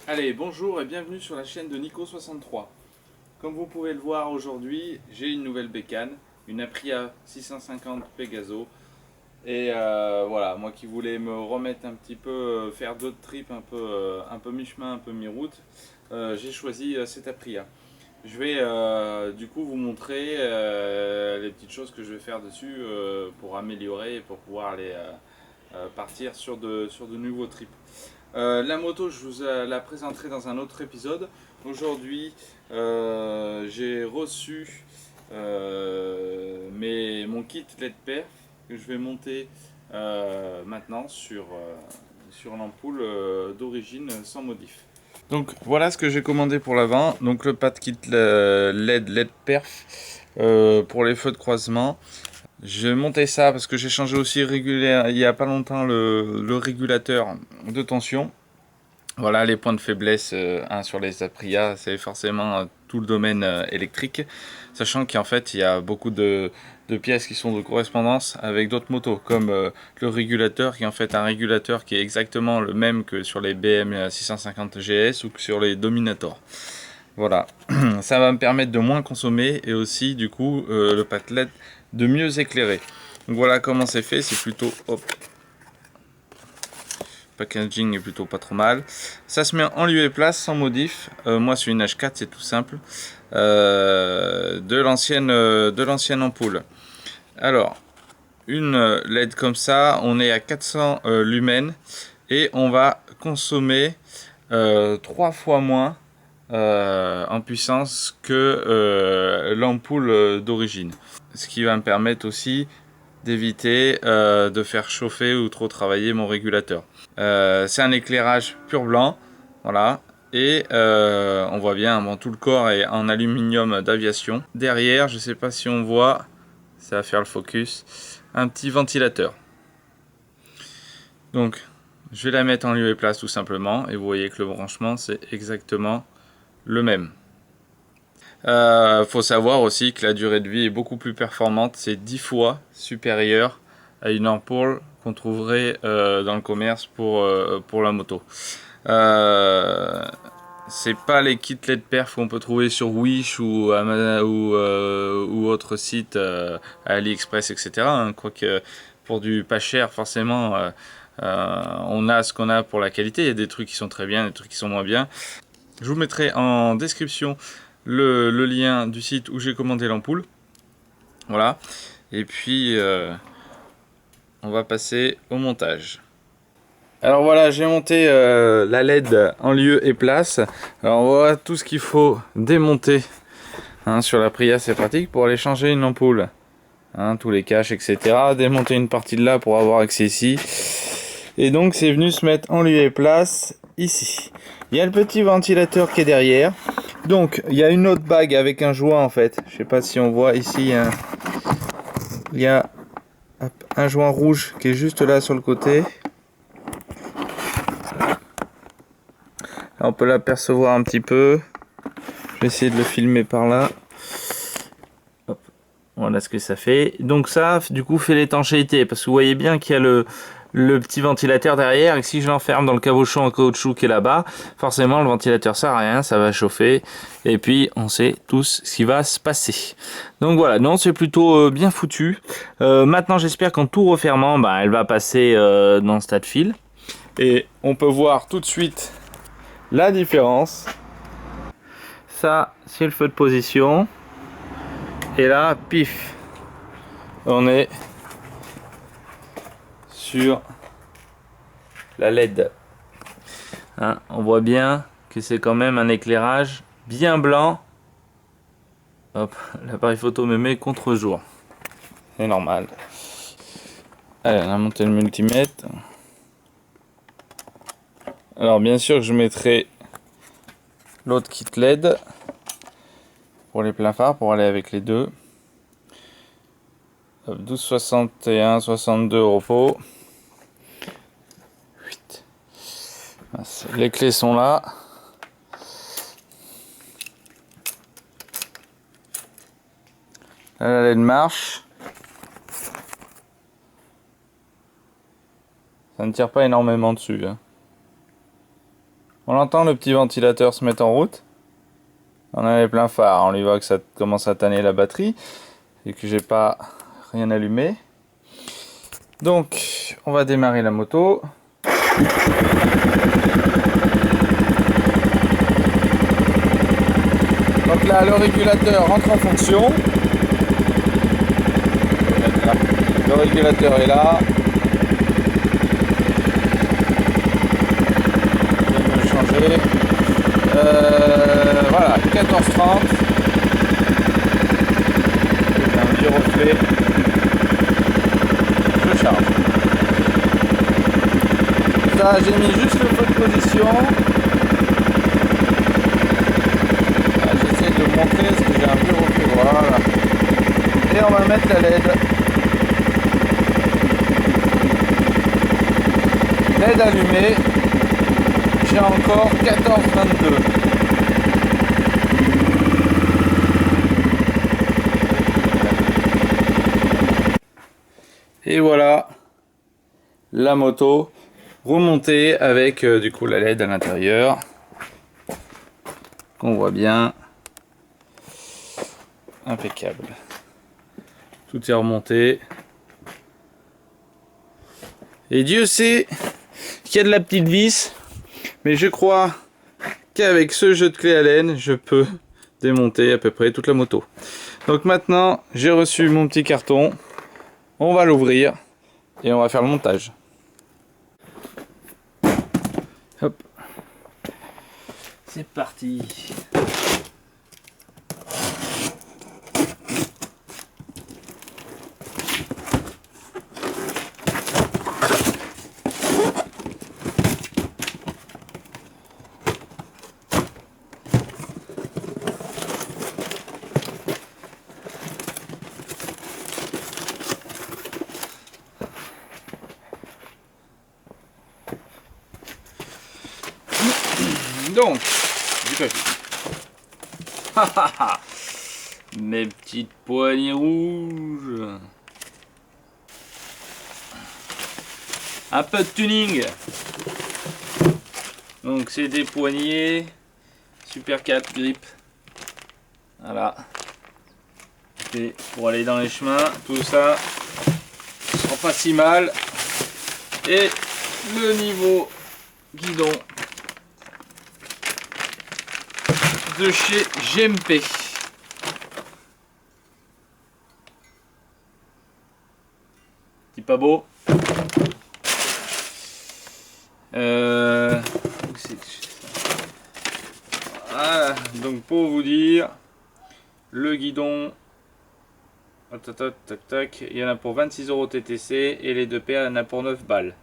Allez, bonjour et bienvenue sur la chaîne de Nico63. Comme vous pouvez le voir aujourd'hui, j'ai une nouvelle bécane, une Aprilia 650 Pegaso. Et voilà, moi qui voulais me remettre un petit peu, faire d'autres trips un peu mi-chemin, un peu mi-route, j'ai choisi cette Aprilia. Je vais du coup vous montrer les petites choses que je vais faire dessus pour améliorer et pour pouvoir aller partir sur de nouveaux trips. La moto, je vous la présenterai dans un autre épisode. Aujourd'hui, j'ai reçu mon kit LED perf que je vais monter maintenant sur l'ampoule d'origine sans modif. Donc voilà ce que j'ai commandé pour l'avant. Donc le pad kit LED perf pour les feux de croisement. J'ai monté ça parce que j'ai changé aussi il y a pas longtemps le régulateur de tension. Voilà les points de faiblesse sur les Aprilia, c'est forcément tout le domaine électrique, sachant qu'en fait il y a beaucoup de pièces qui sont de correspondance avec d'autres motos, comme le régulateur qui est en fait un régulateur qui est exactement le même que sur les BM 650 GS ou que sur les Dominator. Voilà, ça va me permettre de moins consommer et aussi du coup le pad LED de mieux éclairer. Donc voilà comment c'est fait, c'est plutôt hop. Packaging est plutôt pas trop mal. Ça se met en lieu et place sans modif. Moi c'est une H4, c'est tout simple. De l'ancienne ampoule. Alors une LED comme ça, on est à 400 lumens et on va consommer 3 fois moins en puissance que l'ampoule d'origine. Ce qui va me permettre aussi d'éviter de faire chauffer ou trop travailler mon régulateur. C'est un éclairage pur blanc, voilà, et on voit bien, bon, tout le corps est en aluminium d'aviation. Derrière, je ne sais pas si on voit, ça va faire le focus, un petit ventilateur. Donc je vais la mettre en lieu et place tout simplement, et vous voyez que le branchement c'est exactement le même. Faut savoir aussi que la durée de vie est beaucoup plus performante, c'est 10 fois supérieure à une ampoule qu'on trouverait dans le commerce pour la moto. C'est pas les kits LED perf qu'on peut trouver sur Wish ou autres sites, AliExpress, etc. Hein, quoique pour du pas cher, forcément, on a ce qu'on a pour la qualité. Il y a des trucs qui sont très bien, des trucs qui sont moins bien. Je vous mettrai en description le lien du site où j'ai commandé l'ampoule. Voilà. Et puis on va passer au montage. Alors voilà, j'ai monté la LED en lieu et place. Alors on voit tout ce qu'il faut démonter. Hein, sur l'Aprilia c'est pratique pour aller changer une ampoule. Hein, tous les caches, etc. Démonter une partie de là pour avoir accès ici. Et donc c'est venu se mettre en lieu et place ici. Il y a le petit ventilateur qui est derrière. Donc il y a une autre bague avec un joint en fait. Je sais pas si on voit ici. Il y a un joint rouge qui est juste là sur le côté. Là, on peut l'apercevoir un petit peu. Je vais essayer de le filmer par là. Hop. Voilà ce que ça fait. Donc ça du coup fait l'étanchéité. Parce que vous voyez bien qu'il y a le petit ventilateur derrière, et que si je l'enferme dans le cabochon en caoutchouc qui est là-bas, forcément le ventilateur sert à rien, ça va chauffer, et puis on sait tous ce qui va se passer. Donc voilà, non, c'est plutôt bien foutu. Maintenant j'espère qu'en tout refermant, elle va passer dans ce tas de fil, et on peut voir tout de suite la différence. Ça c'est le feu de position, et là, pif, on est sur la LED. Hein, on voit bien que c'est quand même un éclairage bien blanc. Hop, l'appareil photo me met contre-jour. C'est normal. Allez, on a monté le multimètre. Alors bien sûr que je mettrai l'autre kit LED pour les pleins phares, pour aller avec les deux. 12,61, 62 au repos. Les clés sont là. Là, la LED marche. Ça ne tire pas énormément dessus. Hein. On entend le petit ventilateur se mettre en route. On avait plein phare. On lui voit que ça commence à tanner la batterie et que j'ai pas rien allumé. Donc, on va démarrer la moto. Donc là, le régulateur rentre en fonction. Le régulateur est là. Je vais me le changer. Voilà, 14h30. Un petit reflet. Je charge. Ça, j'ai mis juste le feu de position. J'essaie de montrer parce que j'ai un vieux reflet. Voilà. Et on va mettre la LED. LED allumée. J'ai encore 14-22. Et voilà la moto remontée avec du coup la LED à l'intérieur qu'on voit bien, impeccable, tout est remonté et Dieu sait qu'il y a de la petite vis, mais je crois qu'avec ce jeu de clé Allen je peux démonter à peu près toute la moto. Donc maintenant j'ai reçu mon petit carton. On va l'ouvrir et on va faire le montage. Hop. C'est parti. Donc, mes petites poignées rouges. Un peu de tuning. Donc c'est des poignées Super 4 grip. Voilà. Et pour aller dans les chemins, tout ça sera pas si mal. Et le niveau guidon de chez GMP. C'est pas beau. Voilà, donc pour vous dire, le guidon, tac tac tac, il y en a pour 26 € TTC et les deux paires, il y en a pour 9 balles.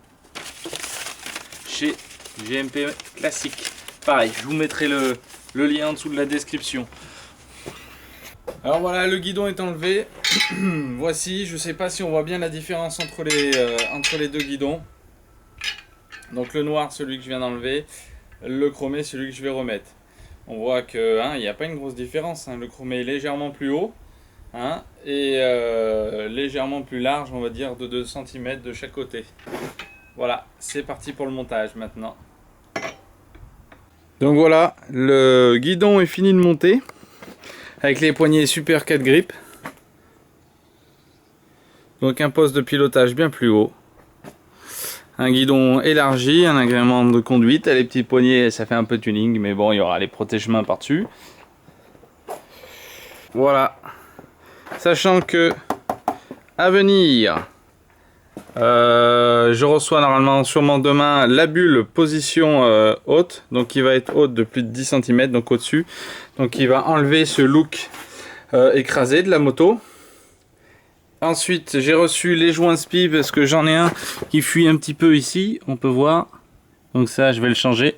Chez GMP classique. Pareil, je vous mettrai le lien en dessous de la description. Alors voilà, le guidon est enlevé. Voici, je sais pas si on voit bien la différence entre les deux guidons. Donc le noir, celui que je viens d'enlever, le chromé, celui que je vais remettre. On voit que il n'y a pas une grosse différence. Le chromé est légèrement plus haut et légèrement plus large, on va dire de 2 cm de chaque côté. Voilà, c'est parti pour le montage maintenant. Donc voilà, le guidon est fini de monter avec les poignées Super 4 grip. Donc un poste de pilotage bien plus haut. Un guidon élargi, un agrément de conduite. Les petits poignées, ça fait un peu tuning, mais bon, il y aura les protège-mains par-dessus. Voilà. Sachant que à venir, je reçois normalement sûrement demain la bulle position haute, donc qui va être haute de plus de 10 cm, donc au-dessus, donc il va enlever ce look écrasé de la moto. Ensuite j'ai reçu les joints spi parce que j'en ai un qui fuit un petit peu ici, on peut voir, donc ça je vais le changer,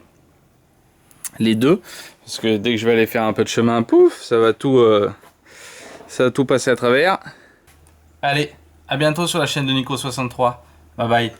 les deux, parce que dès que je vais aller faire un peu de chemin, pouf, ça va tout passer à travers. Allez, à bientôt sur la chaîne de Nico63. Bye bye.